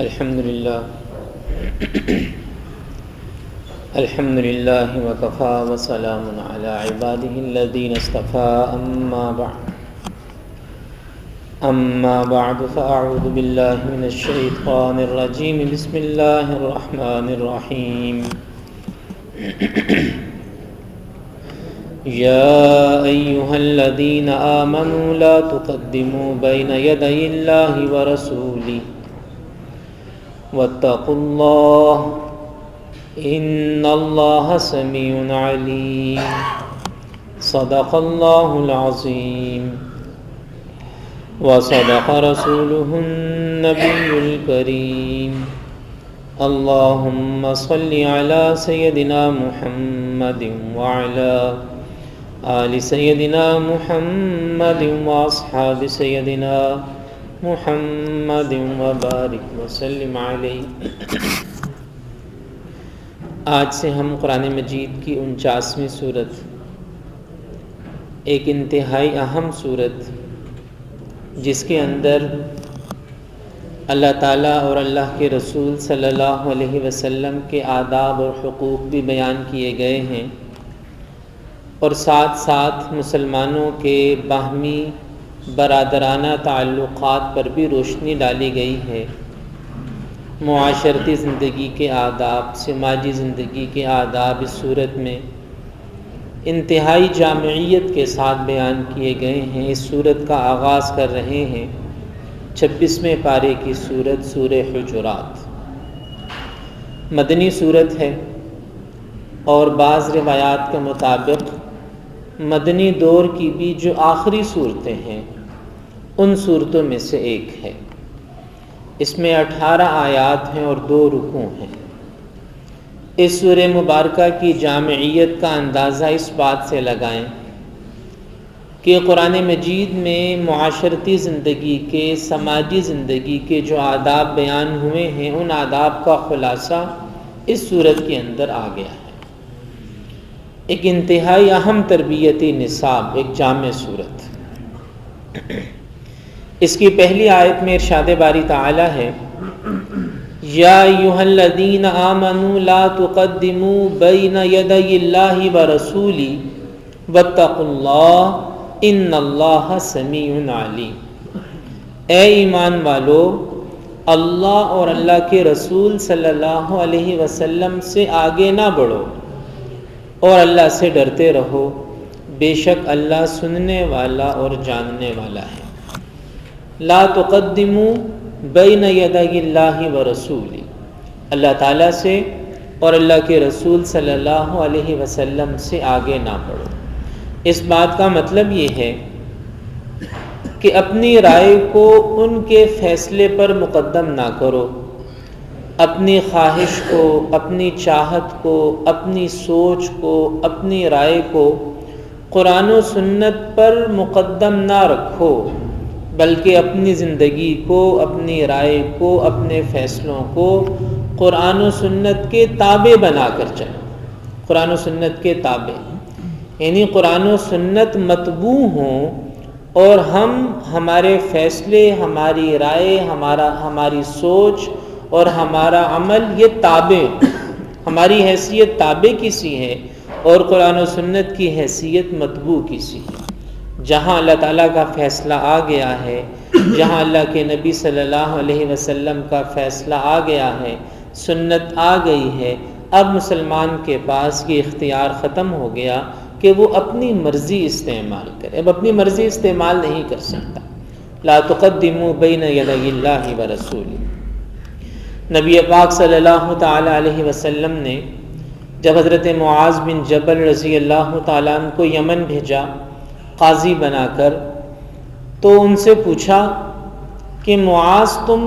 الحمد لله وكفى وسلام على عباده الذين اصطفى أما بعد فأعوذ بالله من الشيطان الرجيم بسم الله الرحمن الرحيم يا أيها الذين آمنوا لا تقدموا بين يدي الله ورسوله واتقوا الله إن الله سميع عليم صدق الله العظيم وصدق رسوله النبي الكريم اللهم صل على سيدنا محمد وعلى آل سيدنا محمد وأصحاب سيدنا محمد وبارک وسلم علیہ۔ آج سے ہم قرآن مجید کی 49ویں سورت، ایک انتہائی اہم سورت جس کے اندر اللہ تعالیٰ اور اللہ کے رسول صلی اللہ علیہ وسلم کے آداب اور حقوق بھی بیان کیے گئے ہیں، اور ساتھ ساتھ مسلمانوں کے باہمی برادرانہ تعلقات پر بھی روشنی ڈالی گئی ہے۔ معاشرتی زندگی کے آداب، سماجی زندگی کے آداب اس صورت میں انتہائی جامعیت کے ساتھ بیان کیے گئے ہیں۔ اس صورت کا آغاز کر رہے ہیں 26ویں پارے کی صورت سورہ حجرات۔ مدنی صورت ہے اور بعض روایات کے مطابق مدنی دور کی بھی جو آخری صورتیں ہیں ان صورتوں میں سے ایک ہے۔ اس میں 18 آیات ہیں اور 2 رکوع ہیں۔ اس سورہ مبارکہ کی جامعیت کا اندازہ اس بات سے لگائیں کہ قرآن مجید میں معاشرتی زندگی کے، سماجی زندگی کے جو آداب بیان ہوئے ہیں ان آداب کا خلاصہ اس سورت کے اندر آ گیا ہے۔ ایک انتہائی اہم تربیتی نصاب، ایک جامع صورت۔ اس کی پہلی آیت میں ارشاد باری تعالی ہے، یا ایھا الذین آمنوا لا تقدموا بین یدی اللہ ورسولہ واتقوا اللہ ان اللہ سمیع علیم۔ اے ایمان والو، اللہ اور اللہ کے رسول صلی اللہ علیہ وسلم سے آگے نہ بڑھو اور اللہ سے ڈرتے رہو، بے شک اللہ سننے والا اور جاننے والا ہے۔ لا تقدموا بین یدی اللہ ورسولہ، اللہ تعالیٰ سے اور اللہ کے رسول صلی اللہ علیہ وسلم سے آگے نہ بڑھو۔ اس بات کا مطلب یہ ہے کہ اپنی رائے کو ان کے فیصلے پر مقدم نہ کرو، اپنی خواہش کو، اپنی چاہت کو، اپنی سوچ کو، اپنی رائے کو قرآن و سنت پر مقدم نہ رکھو، بلکہ اپنی زندگی کو، اپنی رائے کو، اپنے فیصلوں کو قرآن و سنت کے تابع بنا کر چلو۔ قرآن و سنت کے تابع یعنی قرآن و سنت متبوع ہوں اور ہمارے فیصلے، ہماری رائے، ہماری سوچ اور ہمارا عمل یہ تابع، ہماری حیثیت تابع کسی ہے اور قرآن و سنت کی حیثیت متبوع کسی ہے۔ جہاں اللہ تعالیٰ کا فیصلہ آ گیا ہے، جہاں اللہ کے نبی صلی اللہ علیہ وسلم کا فیصلہ آ گیا ہے، سنت آ گئی ہے، اب مسلمان کے پاس یہ اختیار ختم ہو گیا کہ وہ اپنی مرضی استعمال کرے۔ اب اپنی مرضی استعمال نہیں کر سکتا۔ لا تقدموا بین یدی اللہ ورسولہ۔ نبی پاک صلی اللہ تعالیٰ علیہ وسلم نے جب حضرت معاذ بن جبل رضی اللہ تعالیٰ عنہ کو یمن بھیجا قاضی بنا کر، تو ان سے پوچھا کہ معاذ تم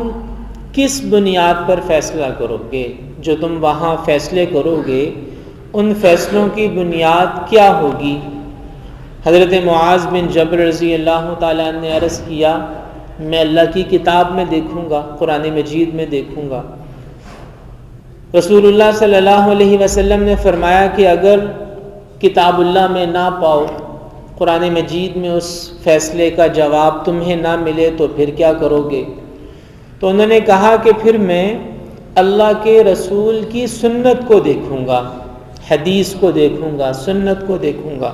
کس بنیاد پر فیصلہ کرو گے؟ جو تم وہاں فیصلے کرو گے ان فیصلوں کی بنیاد کیا ہوگی؟ حضرت معاذ بن جبل رضی اللہ تعالیٰ عنہ نے عرض کیا، میں اللہ کی کتاب میں دیکھوں گا، قرآن مجید میں دیکھوں گا۔ رسول اللہ صلی اللہ علیہ وسلم نے فرمایا کہ اگر کتاب اللہ میں نہ پاؤ، قرآن مجید میں اس فیصلے کا جواب تمہیں نہ ملے تو پھر کیا کرو گے؟ تو انہوں نے کہا کہ پھر میں اللہ کے رسول کی سنت کو دیکھوں گا، حدیث کو دیکھوں گا، سنت کو دیکھوں گا۔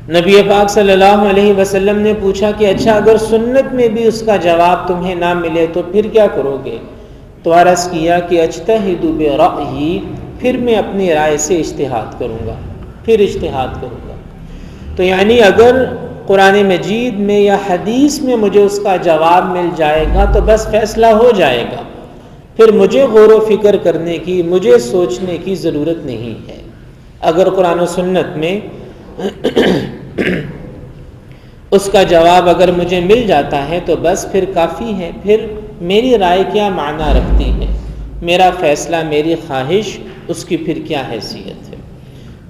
نبی پاک صلی اللہ علیہ وسلم نے پوچھا کہ اچھا اگر سنت میں بھی اس کا جواب تمہیں نہ ملے تو پھر کیا کرو گے؟ تو عرض کیا کہ اجتہد برأیی، پھر میں اپنی رائے سے اجتہاد کروں گا، پھر اجتہاد کروں گا۔ تو یعنی اگر قرآن مجید میں یا حدیث میں مجھے اس کا جواب مل جائے گا تو بس فیصلہ ہو جائے گا، پھر مجھے غور و فکر کرنے کی، مجھے سوچنے کی ضرورت نہیں ہے۔ اگر قرآن و سنت میں اس کا جواب اگر مجھے مل جاتا ہے تو بس پھر کافی ہے، پھر میری رائے کیا معنی رکھتی ہے، میرا فیصلہ، میری خواہش، اس کی پھر کیا حیثیت ہے۔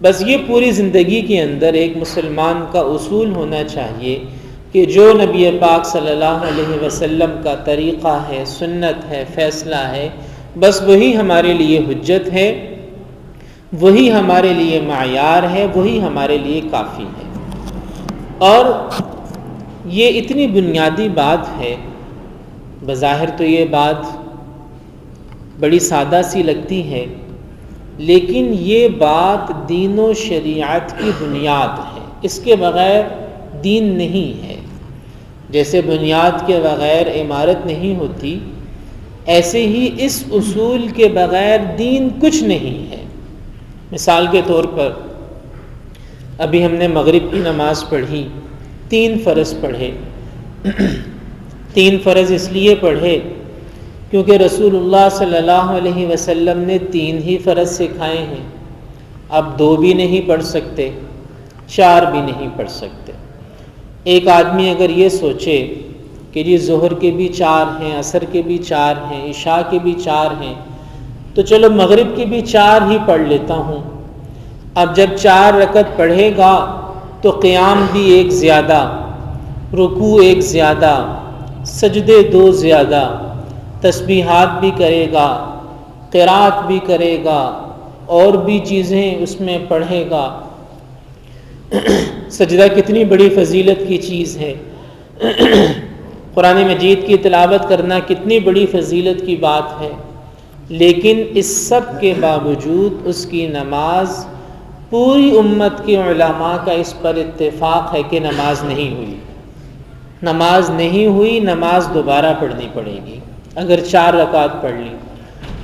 بس یہ پوری زندگی کے اندر ایک مسلمان کا اصول ہونا چاہیے کہ جو نبی پاک صلی اللہ علیہ وسلم کا طریقہ ہے، سنت ہے، فیصلہ ہے، بس وہی ہمارے لیے حجت ہے، وہی ہمارے لیے معیار ہے، وہی ہمارے لیے کافی ہے۔ اور یہ اتنی بنیادی بات ہے، بظاہر تو یہ بات بڑی سادہ سی لگتی ہے، لیکن یہ بات دین و شریعت کی بنیاد ہے، اس کے بغیر دین نہیں ہے۔ جیسے بنیاد کے بغیر عمارت نہیں ہوتی، ایسے ہی اس اصول کے بغیر دین کچھ نہیں ہے۔ مثال کے طور پر ابھی ہم نے مغرب کی نماز پڑھی، 3 فرض پڑھے۔ 3 فرض اس لیے پڑھے کیونکہ رسول اللہ صلی اللہ علیہ وسلم نے 3 ہی فرض سکھائے ہیں، اب 2 بھی نہیں پڑھ سکتے، 4 بھی نہیں پڑھ سکتے۔ ایک آدمی اگر یہ سوچے کہ جی ظہر کے بھی 4 ہیں، عصر کے بھی 4 ہیں، عشاء کے بھی 4 ہیں، تو چلو مغرب کی بھی 4 ہی پڑھ لیتا ہوں۔ اب جب 4 رکعت پڑھے گا تو قیام بھی 1 زیادہ، رکوع 1 زیادہ، سجدے 2 زیادہ، تسبیحات بھی کرے گا، قرات بھی کرے گا، اور بھی چیزیں اس میں پڑھے گا۔ سجدہ کتنی بڑی فضیلت کی چیز ہے، قرآن مجید کی تلاوت کرنا کتنی بڑی فضیلت کی بات ہے، لیکن اس سب کے باوجود اس کی نماز، پوری امت کے علماء کا اس پر اتفاق ہے کہ نماز نہیں ہوئی، نماز نہیں ہوئی، نماز دوبارہ پڑھنی پڑے گی۔ اگر 4 رکعت پڑھ لی،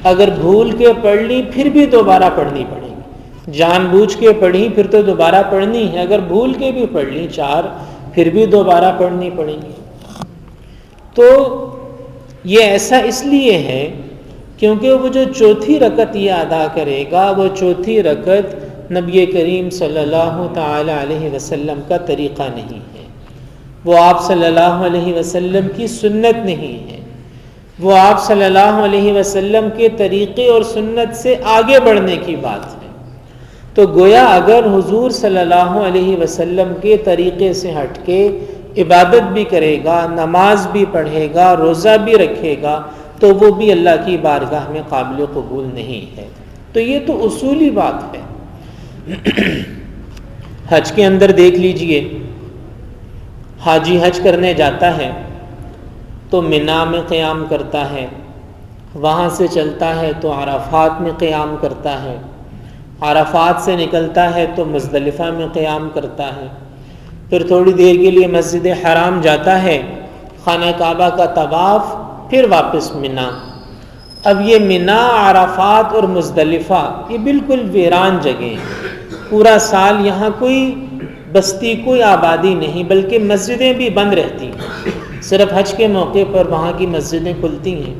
اگر بھول کے پڑھ لی پھر بھی دوبارہ پڑھنی پڑے گی، جان بوجھ کے پڑھی پھر تو دوبارہ پڑھنی ہے، اگر بھول کے بھی پڑھ لی 4 پھر بھی دوبارہ پڑھنی پڑے گی۔ تو یہ ایسا اس لیے ہے کیونکہ وہ جو 4تھی رکعت یہ ادا کرے گا، وہ 4تھی رکعت نبی کریم صلی اللہ تعالی علیہ وسلم کا طریقہ نہیں ہے، وہ آپ صلی اللہ علیہ وسلم کی سنت نہیں ہے، وہ آپ صلی اللہ علیہ وسلم کے طریقے اور سنت سے آگے بڑھنے کی بات ہے۔ تو گویا اگر حضور صلی اللہ علیہ وسلم کے طریقے سے ہٹ کے عبادت بھی کرے گا، نماز بھی پڑھے گا، روزہ بھی رکھے گا، تو وہ بھی اللہ کی بارگاہ میں قابل قبول نہیں ہے۔ تو یہ تو اصولی بات ہے۔ حج کے اندر دیکھ لیجئے، حاجی حج کرنے جاتا ہے تو منا میں قیام کرتا ہے، وہاں سے چلتا ہے تو عرفات میں قیام کرتا ہے، عرفات سے نکلتا ہے تو مزدلفہ میں قیام کرتا ہے، پھر تھوڑی دیر کے لیے مسجد حرام جاتا ہے، خانہ کعبہ کا طواف، پھر واپس منا۔ اب یہ منا، عرفات اور مزدلفہ یہ بالکل ویران جگہیں ہیں، پورا سال یہاں کوئی بستی، کوئی آبادی نہیں، بلکہ مسجدیں بھی بند رہتی ہیں، صرف حج کے موقع پر وہاں کی مسجدیں کھلتی ہیں۔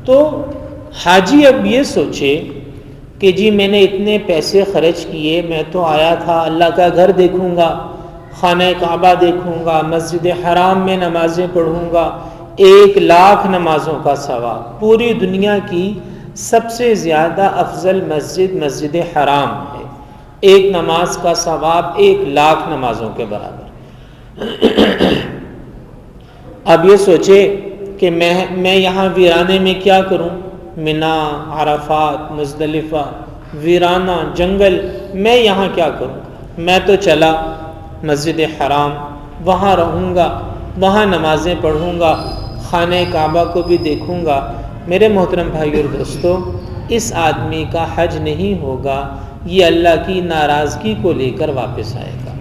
تو حاجی اب یہ سوچے کہ جی میں نے اتنے پیسے خرچ کیے، میں تو آیا تھا اللہ کا گھر دیکھوں گا، خانہ کعبہ دیکھوں گا، مسجد حرام میں نمازیں پڑھوں گا، 1,00,000 نمازوں کا ثواب، پوری دنیا کی سب سے زیادہ افضل مسجد مسجد حرام ہے، 1 نماز کا ثواب 1,00,000 نمازوں کے برابر۔ اب یہ سوچے کہ میں یہاں ویرانے میں کیا کروں، منا، عرفات، مزدلفہ، ویرانہ جنگل، میں یہاں کیا کروں، میں تو چلا مسجد حرام، وہاں رہوں گا، وہاں نمازیں پڑھوں گا، خانہ کعبہ کو بھی دیکھوں گا۔ میرے محترم بھائی اور دوستو، اس آدمی کا حج نہیں ہوگا، یہ اللہ کی ناراضگی کو لے کر واپس آئے گا۔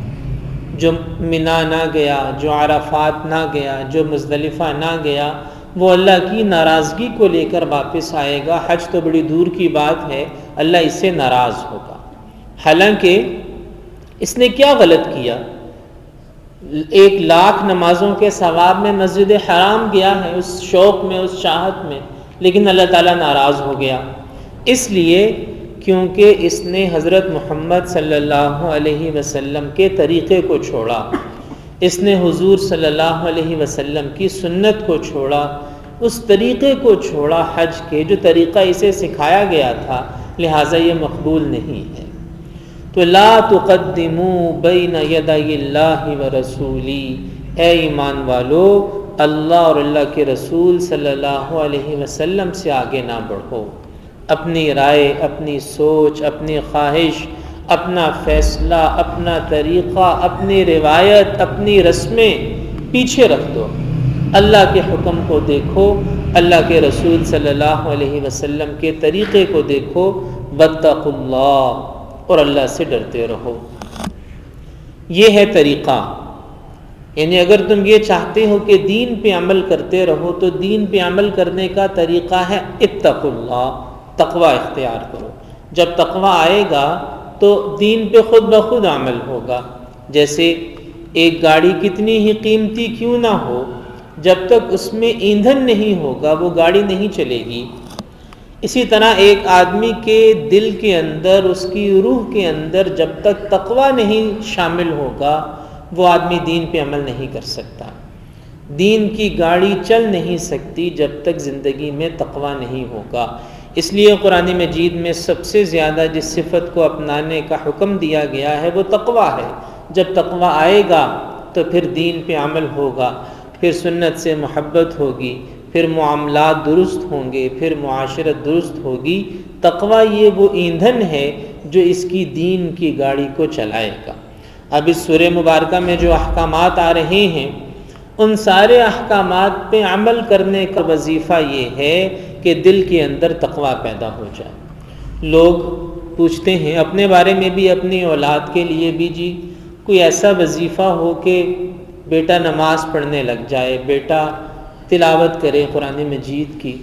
جو منا نہ گیا، جو عرفات نہ گیا، جو مزدلفہ نہ گیا، وہ اللہ کی ناراضگی کو لے کر واپس آئے گا۔ حج تو بڑی دور کی بات ہے، اللہ اس سے ناراض ہوگا۔ حالانکہ اس نے کیا غلط کیا؟ 1,00,000 نمازوں کے ثواب میں مسجد حرام گیا ہے، اس شوق میں، اس چاہت میں، لیکن اللہ تعالیٰ ناراض ہو گیا۔ اس لیے کیونکہ اس نے حضرت محمد صلی اللہ علیہ وسلم کے طریقے کو چھوڑا، اس نے حضور صلی اللہ علیہ وسلم کی سنت کو چھوڑا، اس طریقے کو چھوڑا حج کے جو طریقہ اسے سکھایا گیا تھا، لہٰذا یہ مقبول نہیں ہے۔ تو لا تقدموا بین یدی اللہ ورسولی، اے ایمان والو، اللہ اور اللہ کے رسول صلی اللہ علیہ وسلم سے آگے نہ بڑھو۔ اپنی رائے، اپنی سوچ، اپنی خواہش، اپنا فیصلہ، اپنا طریقہ، اپنی روایت، اپنی رسمیں پیچھے رکھ دو۔ اللہ کے حکم کو دیکھو، اللہ کے رسول صلی اللہ علیہ وسلم کے طریقے کو دیکھو، واتقوا اللہ، اور اللہ سے ڈرتے رہو۔ یہ ہے طریقہ، یعنی اگر تم یہ چاہتے ہو کہ دین پہ عمل کرتے رہو تو دین پہ عمل کرنے کا طریقہ ہے اتقوا اللہ، تقوی اختیار کرو۔ جب تقوی آئے گا تو دین پہ خود بخود عمل ہوگا۔ جیسے ایک گاڑی کتنی ہی قیمتی کیوں نہ ہو، جب تک اس میں ایندھن نہیں ہوگا وہ گاڑی نہیں چلے گی۔ اسی طرح ایک آدمی کے دل کے اندر، اس کی روح کے اندر جب تک تقوی نہیں شامل ہوگا وہ آدمی دین پہ عمل نہیں کر سکتا۔ دین کی گاڑی چل نہیں سکتی جب تک زندگی میں تقوی نہیں ہوگا۔ اس لیے قرآن مجید میں سب سے زیادہ جس صفت کو اپنانے کا حکم دیا گیا ہے وہ تقوی ہے۔ جب تقوی آئے گا تو پھر دین پہ عمل ہوگا، پھر سنت سے محبت ہوگی، پھر معاملات درست ہوں گے، پھر معاشرت درست ہوگی۔ تقوی یہ وہ ایندھن ہے جو اس کی دین کی گاڑی کو چلائے گا۔ اب اس سورہ مبارکہ میں جو احکامات آ رہے ہیں ان سارے احکامات پہ عمل کرنے کا وظیفہ یہ ہے کہ دل کے اندر تقوی پیدا ہو جائے۔ لوگ پوچھتے ہیں اپنے بارے میں بھی، اپنی اولاد کے لیے بھی، جی کوئی ایسا وظیفہ ہو کہ بیٹا نماز پڑھنے لگ جائے، بیٹا تلاوت کرے قرآن مجید کی۔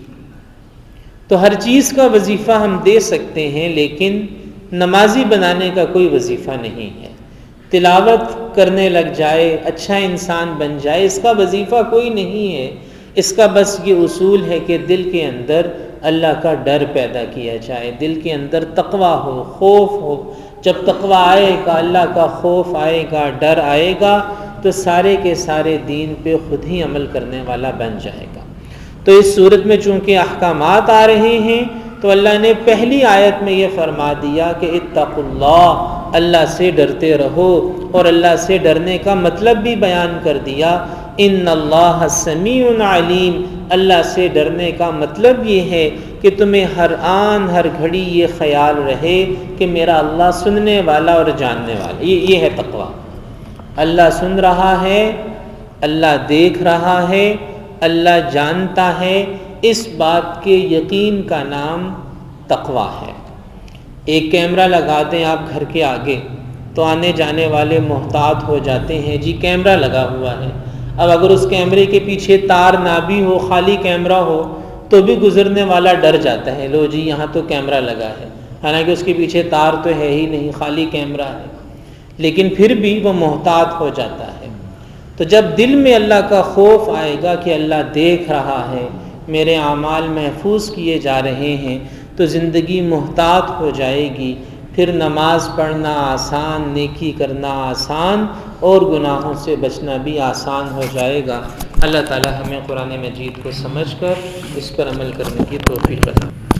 تو ہر چیز کا وظیفہ ہم دے سکتے ہیں، لیکن نمازی بنانے کا کوئی وظیفہ نہیں ہے۔ تلاوت کرنے لگ جائے، اچھا انسان بن جائے، اس کا وظیفہ کوئی نہیں ہے۔ اس کا بس یہ اصول ہے کہ دل کے اندر اللہ کا ڈر پیدا کیا جائے، دل کے اندر تقوی ہو، خوف ہو۔ جب تقوی آئے گا، اللہ کا خوف آئے گا، ڈر آئے گا، تو سارے کے سارے دین پہ خود ہی عمل کرنے والا بن جائے گا۔ تو اس صورت میں چونکہ احکامات آ رہے ہیں تو اللہ نے پہلی آیت میں یہ فرما دیا کہ اتقوا اللہ، اللہ سے ڈرتے رہو، اور اللہ سے ڈرنے کا مطلب بھی بیان کر دیا۔ ان اللہ سمیع علیم، اللہ سے ڈرنے کا مطلب یہ ہے کہ تمہیں ہر آن ہر گھڑی یہ خیال رہے کہ میرا اللہ سننے والا اور جاننے والا۔ یہ ہے تقوی۔ اللہ سن رہا ہے، اللہ دیکھ رہا ہے، اللہ جانتا ہے، اس بات کے یقین کا نام تقوی ہے۔ ایک کیمرہ لگا دیں آپ گھر کے آگے تو آنے جانے والے محتاط ہو جاتے ہیں، جی کیمرہ لگا ہوا ہے۔ اب اگر اس کیمرے کے پیچھے تار نہ بھی ہو، خالی کیمرہ ہو، تو بھی گزرنے والا ڈر جاتا ہے، لو جی یہاں تو کیمرہ لگا ہے، حالانکہ اس کے پیچھے تار تو ہے ہی نہیں، خالی کیمرہ ہے، لیکن پھر بھی وہ محتاط ہو جاتا ہے۔ تو جب دل میں اللہ کا خوف آئے گا کہ اللہ دیکھ رہا ہے، میرے اعمال محفوظ کیے جا رہے ہیں، تو زندگی محتاط ہو جائے گی، پھر نماز پڑھنا آسان، نیکی کرنا آسان، اور گناہوں سے بچنا بھی آسان ہو جائے گا۔ اللہ تعالی ہمیں قرآن مجید کو سمجھ کر اس پر عمل کرنے کی توفیق عطا فرمائے۔